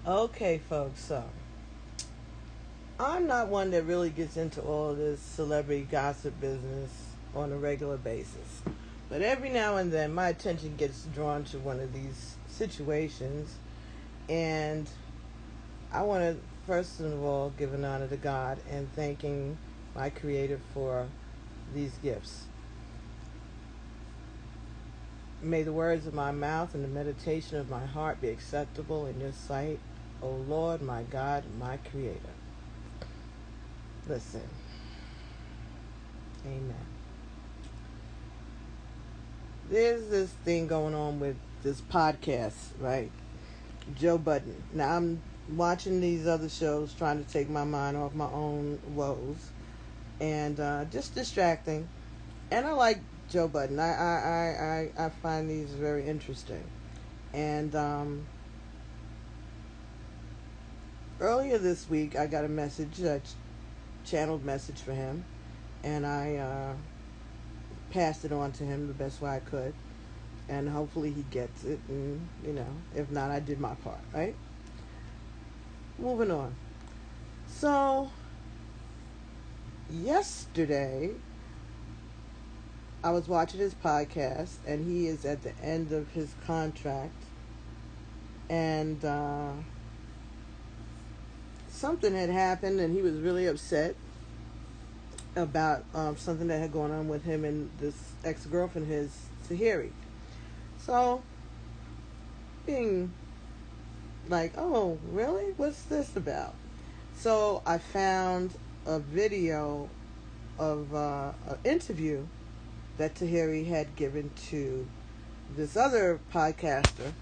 Okay, folks, so I'm not one that really gets into all this celebrity gossip business on a regular basis. But every now and then, my attention gets drawn to one of these situations, and I want to first of all give an honor to God and thanking my Creator for these gifts. May the words of my mouth and the meditation of my heart be acceptable in your sight, O Lord, my God, my Creator. Listen. Amen. There's this thing going on with this podcast, right? Joe Budden. Now, I'm watching these other shows, trying to take my mind off my own woes, and just distracting. And I like Joe Budden. I find these very interesting. And earlier this week, I got a message, a channeled message for him, and I passed it on to him the best way I could, and hopefully he gets it, and if not, I did my part, right? Moving on. So yesterday I was watching his podcast, and he is at the end of his contract, and something had happened, and he was really upset about something that had gone on with him and this ex-girlfriend, his Tahiry. So, being like, oh, really? What's this about? So, I found a video of an interview that Tahiry had given to this other podcaster,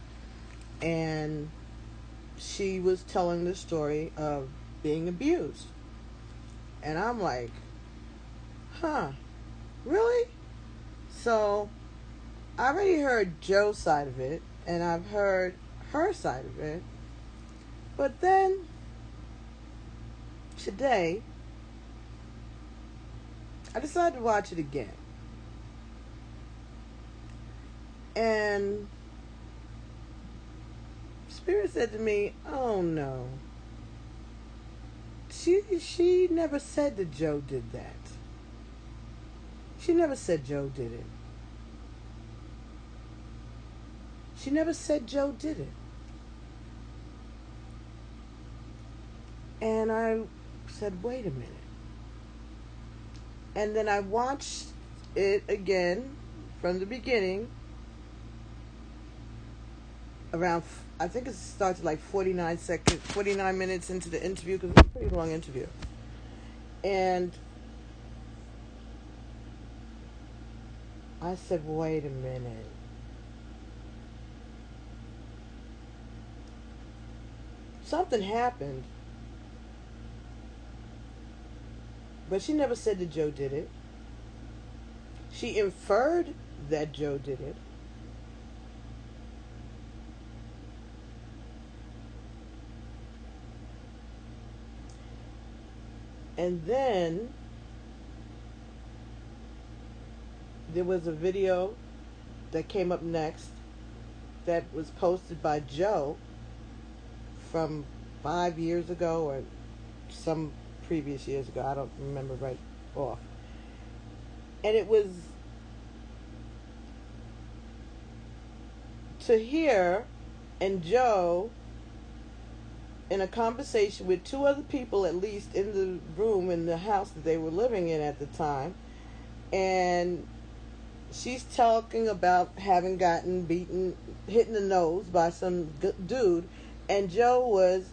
and she was telling the story of being abused. And I'm like, huh, really? So I already heard Joe's side of it, and I've heard her side of it. But then today, I decided to watch it again. And Spirit said to me, oh no. She never said that Joe did that. She never said Joe did it. She never said Joe did it. And I said, wait a minute. And then I watched it again from the beginning. Around, I think it starts like 49 minutes into the interview, because it's a pretty long interview. And I said, wait a minute. Something happened. But she never said that Joe did it. She inferred that Joe did it. And then there was a video that came up next that was posted by Joe from 5 years ago or some previous years ago. I don't remember right off. And it was Tahiry and Joe in a conversation with two other people, at least, in the room in the house that they were living in at the time. And she's talking about having gotten beaten, hit in the nose by some dude, and Joe was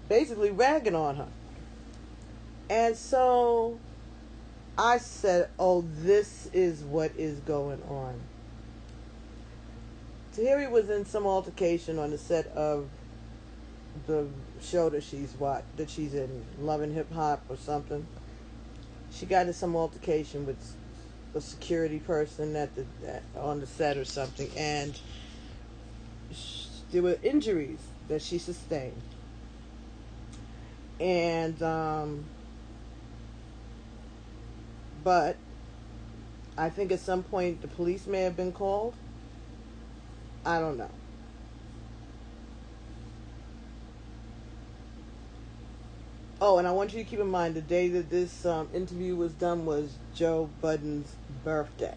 basically ragging on her. And so I said, oh, this is what is going on. Tahiry was in some altercation on the set of the show that she's in, Love and Hip Hop or something. She got into some altercation with a security person on the set or something, and there were injuries that she sustained. And but I think at some point the police may have been called. I don't know. Oh, and I want you to keep in mind the day that this interview was done was Joe Budden's birthday.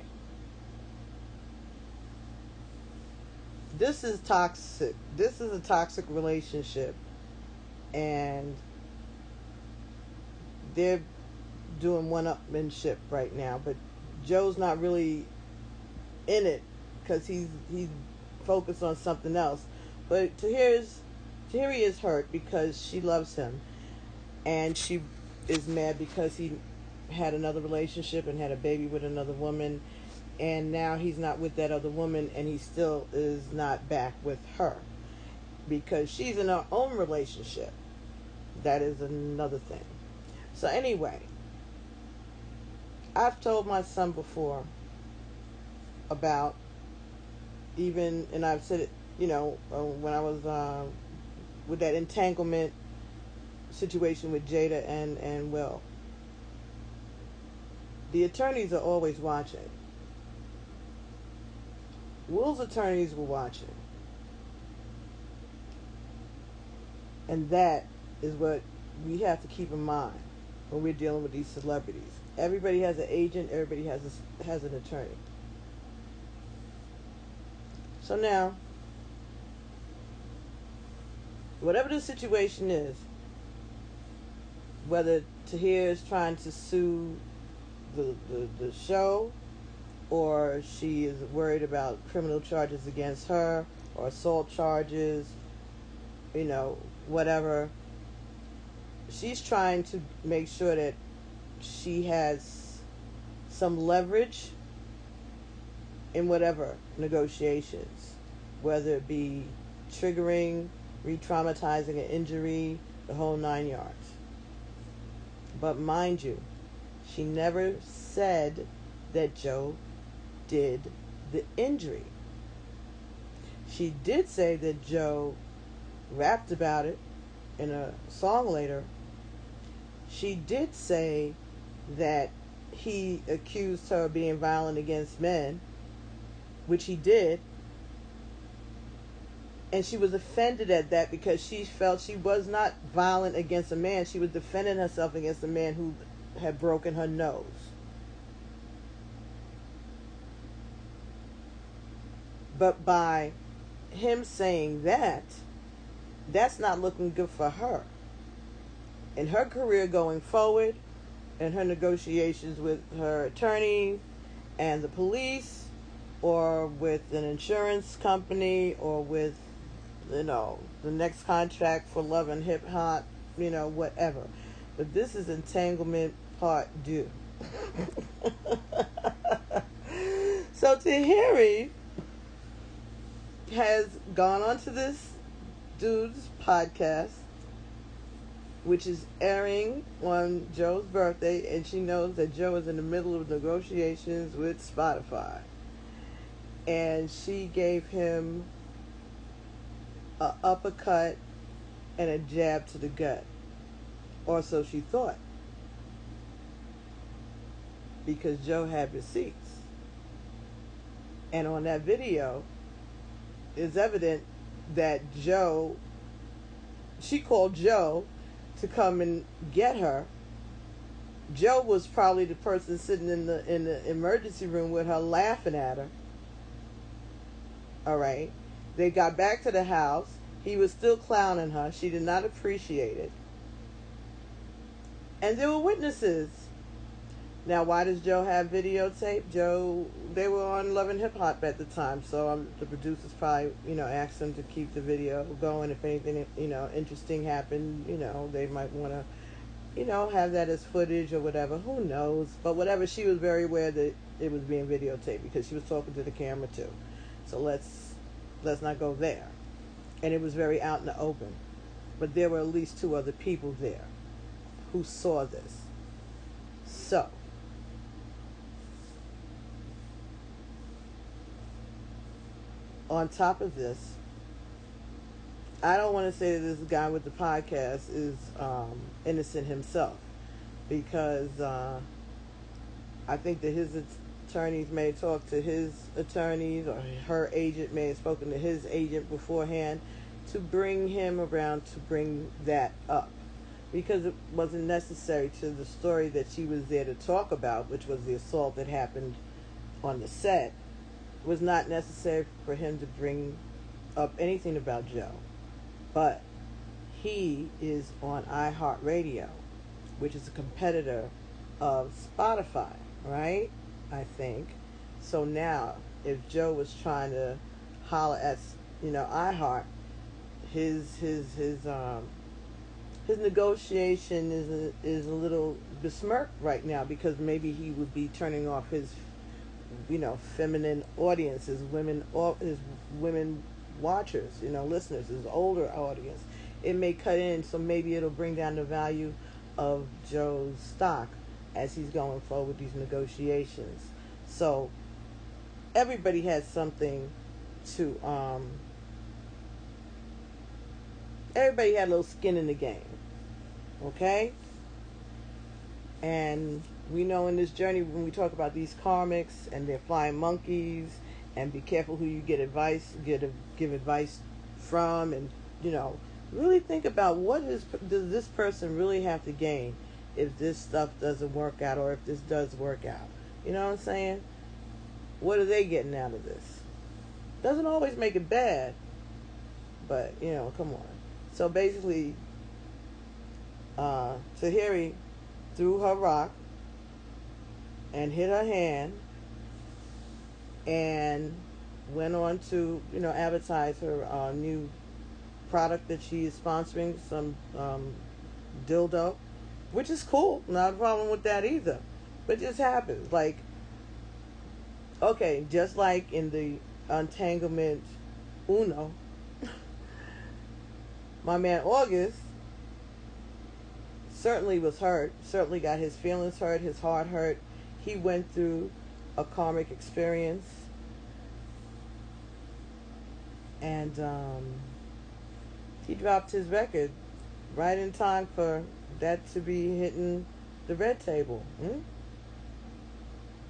This is toxic. This is a toxic relationship, and they're doing one-upmanship right now. But Joe's not really in it because he's focused on something else. But Tahiry is hurt because she loves him, and she is mad because he had another relationship and had a baby with another woman, and now he's not with that other woman, and he still is not back with her because she's in her own relationship. That is another thing. So anyway, I've told my son before about and I've said it, when I was with that entanglement situation with Jada and Will. The attorneys are always watching. Will's attorneys were watching. And that is what we have to keep in mind when we're dealing with these celebrities. Everybody has an agent, everybody has an attorney. So now, whatever the situation is, whether Tahiry is trying to sue the show, or she is worried about criminal charges against her, or assault charges, whatever, she's trying to make sure that she has some leverage in whatever negotiations, whether it be triggering, re-traumatizing an injury, the whole 9 yards. But mind you, she never said that Joe did the injury. She did say that Joe rapped about it in a song later. She did say that he accused her of being violent against men, which he did. And she was offended at that because she felt she was not violent against a man. She was defending herself against a man who had broken her nose. But by him saying that, that's not looking good for her. In her career going forward, in her negotiations with her attorney and the police, or with an insurance company, or with, the next contract for Love and Hip Hop, whatever. But this is entanglement part 2. So Tahiry has gone onto this dude's podcast, which is airing on Joe's birthday, and she knows that Joe is in the middle of negotiations with Spotify. And she gave him an uppercut and a jab to the gut. Or so she thought. Because Joe had receipts. And on that video, it's evident that she called Joe to come and get her. Joe was probably the person sitting in the emergency room with her, laughing at her. All right. They got back to the house. He was still clowning her. She did not appreciate it. And there were witnesses. Now, why does Joe have videotape? They were on Love and Hip Hop at the time, so the producers probably, asked them to keep the video going. If anything, interesting happened, they might want to, have that as footage or whatever. Who knows? But whatever, she was very aware that it was being videotaped because she was talking to the camera too. So let's not go there. And it was very out in the open. But there were at least 2 other people there who saw this. So, on top of this, I don't want to say that this guy with the podcast is innocent himself, because I think that his attorneys may talk to his attorneys, or her agent may have spoken to his agent beforehand to bring him around to bring that up. because it wasn't necessary to the story that she was there to talk about, which was the assault that happened on the set. It was not necessary for him to bring up anything about Joe. But he is on iHeartRadio, which is a competitor of Spotify, right? I think. So now, if Joe was trying to holler at, iHeart, his negotiation is a little besmirked right now, because maybe he would be turning off his, feminine audience, his women watchers, listeners, his older audience. It may cut in, so maybe it'll bring down the value of Joe's stock as he's going forward with these negotiations. So everybody has something to everybody had a little skin in the game. Okay? And we know in this journey, when we talk about these karmics and their flying monkeys, and be careful who you give advice from, and really think about does this person really have to gain if this stuff doesn't work out, or if this does work out. You know what I'm saying? What are they getting out of this? Doesn't always make it bad, but come on. So basically, Tahiry threw her rock and hit her hand, and went on to advertise her new product that she is sponsoring, some dildo, which is cool. Not a problem with that either. But it just happens. Like, okay, just like in the Entanglement Uno, my man August certainly was hurt, certainly got his feelings hurt, his heart hurt. He went through a karmic experience, and he dropped his record right in time for that to be hitting the red table.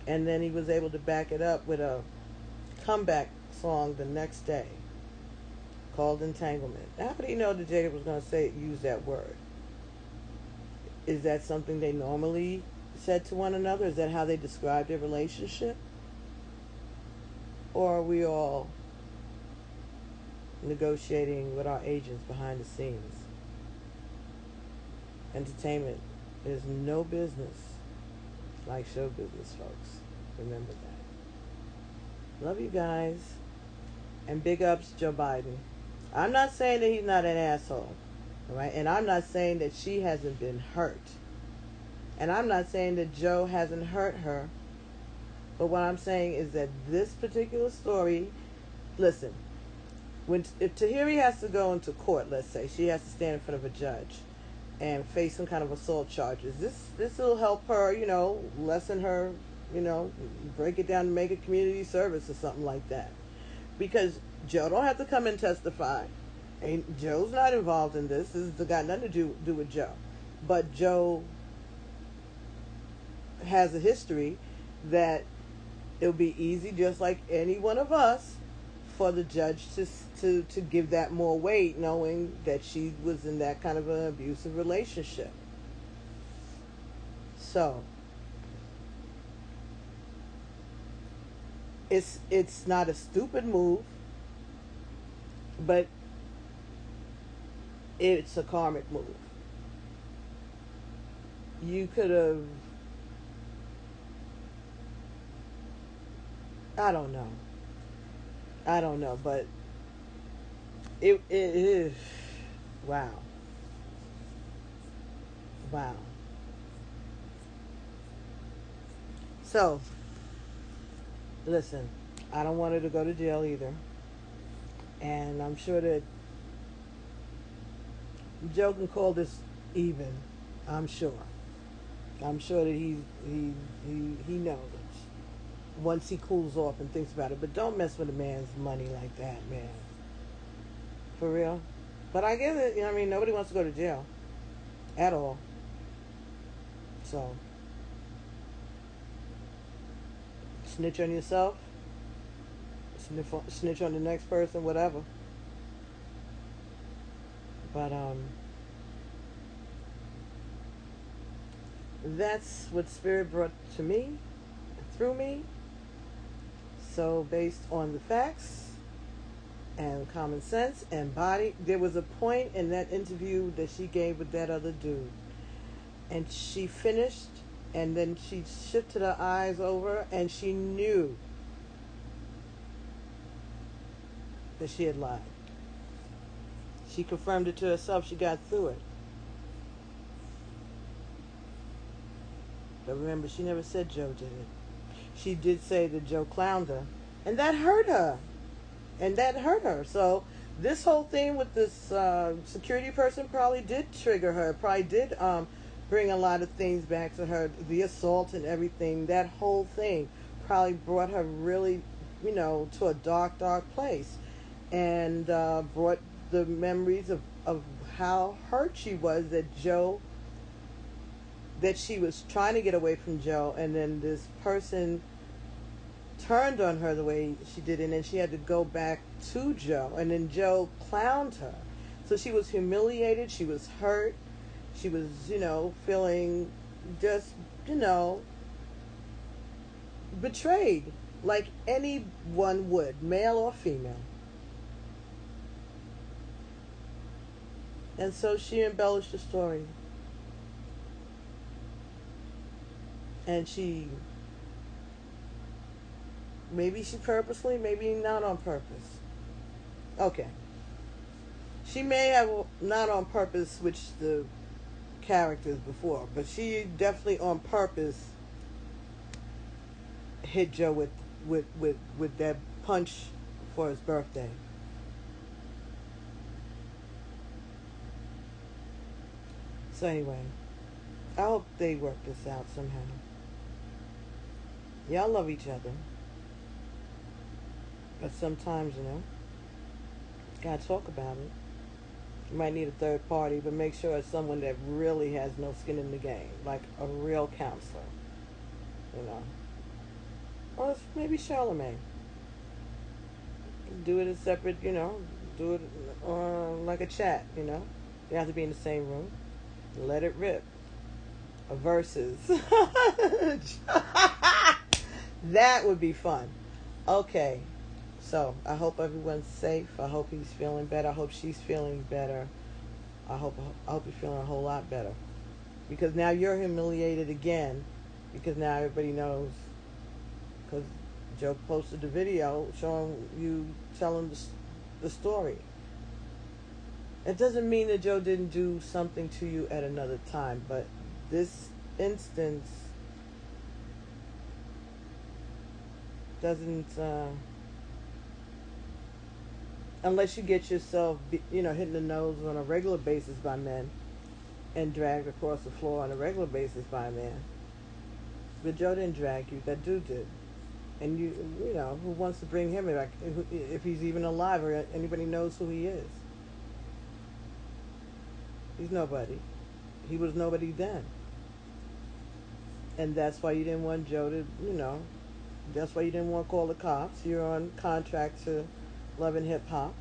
And then he was able to back it up with a comeback song the next day called Entanglement. How did he know that Jada was going to use that word? Is that something they normally said to one another? Is that how they describe their relationship? Or are we all negotiating with our agents behind the scenes? Entertainment is no business like show business, folks. Remember that. Love you guys. And big ups, Joe Biden. I'm not saying that he's not an asshole. All right? And I'm not saying that she hasn't been hurt. And I'm not saying that Joe hasn't hurt her. But what I'm saying is that this particular story, listen, if Tahiry has to go into court, let's say, she has to stand in front of a judge and face some kind of assault charges. This will help her, lessen her, break it down and make a community service or something like that. Because Joe don't have to come and testify. Joe's not involved in this. This has got nothing to do with Joe. But Joe has a history that it'll be easy, just like any one of us, for the judge to give that more weight, knowing that she was in that kind of an abusive relationship. So it's not a stupid move, but it's a karmic move. You could have, I don't know, but it is, wow. So, listen, I don't want her to go to jail either. And I'm sure that Joe can call this even. I'm sure that he knows once he cools off and thinks about it. But don't mess with a man's money like that, man. For real. But I get it. Nobody wants to go to jail at all. So, snitch on yourself, snitch on the next person, whatever. But that's what Spirit brought to me, through me. So based on the facts and common sense and body, there was a point in that interview that she gave with that other dude. And she finished, and then she shifted her eyes over, and she knew that she had lied. She confirmed it to herself. She got through it. But remember, she never said Joe did it. She did say that Joe clowned her. And that hurt her. So this whole thing with this security person probably did trigger her. Probably did bring a lot of things back to her. The assault and everything. That whole thing probably brought her really, to a dark, dark place. And brought the memories of how hurt she was that she was trying to get away from Joe, and then this person turned on her the way she did, and then she had to go back to Joe, and then Joe clowned her. So she was humiliated, she was hurt, she was, feeling just, betrayed, like anyone would, male or female. And so she embellished the story. And maybe she purposely, maybe not on purpose. Okay. She may have not on purpose switched the characters before, but she definitely on purpose hit Joe with that punch for his birthday. So anyway, I hope they work this out somehow. Y'all love each other. But sometimes, gotta talk about it. You might need a third party, but make sure it's someone that really has no skin in the game. Like a real counselor. Or it's maybe Charlemagne. Do it as separate, do it like a chat, You have to be in the same room. Let it rip. A versus. That would be fun. Okay. So, I hope everyone's safe. I hope he's feeling better. I hope she's feeling better. I hope you're feeling a whole lot better. Because now you're humiliated again. Because now everybody knows. Because Joe posted the video showing you telling the story. It doesn't mean that Joe didn't do something to you at another time. But this instance doesn't, unless you get yourself, hitting the nose on a regular basis by men and dragged across the floor on a regular basis by a man. But Joe didn't drag you, that dude did. And who wants to bring him back, if he's even alive or anybody knows who he is? He's nobody. He was nobody then. And that's why you didn't want Joe to, that's why you didn't want to call the cops. You're on contract to Love and Hip Hop.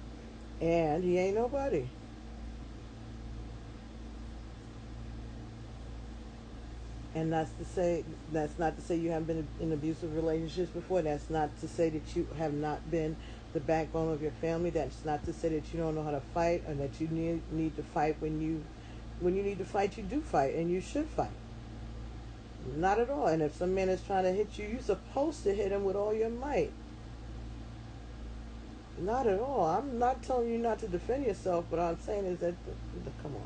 And he ain't nobody. And that's not to say you haven't been in abusive relationships before. That's not to say that you have not been the backbone of your family. That's not to say that you don't know how to fight, or that you need to fight when you need to fight. You do fight, and you should fight. Not at all. And if some man is trying to hit you, you're supposed to hit him with all your might. Not at all. I'm not telling you not to defend yourself, but what I'm saying is that, come on.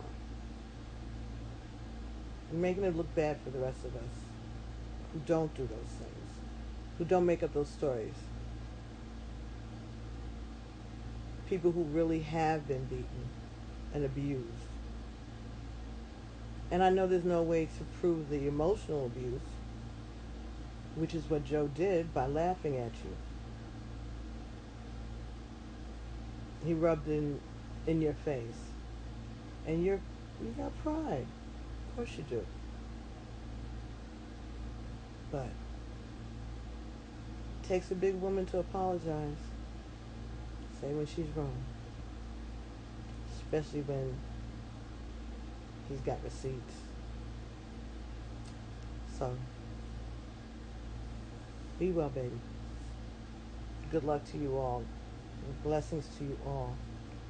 You're making it look bad for the rest of us who don't do those things, who don't make up those stories. People who really have been beaten and abused. And I know there's no way to prove the emotional abuse, which is what Joe did by laughing at you. He rubbed in your face. And you got pride. Of course you do. But it takes a big woman to apologize. Say when she's wrong. Especially when he's got receipts. So, be well, baby. Good luck to you all. Blessings to you all.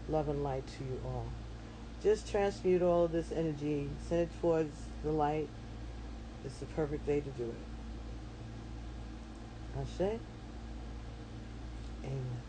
Love and light to you all. Just transmute all of this energy. Send it towards the light. It's the perfect day to do it. Ashe. Amen.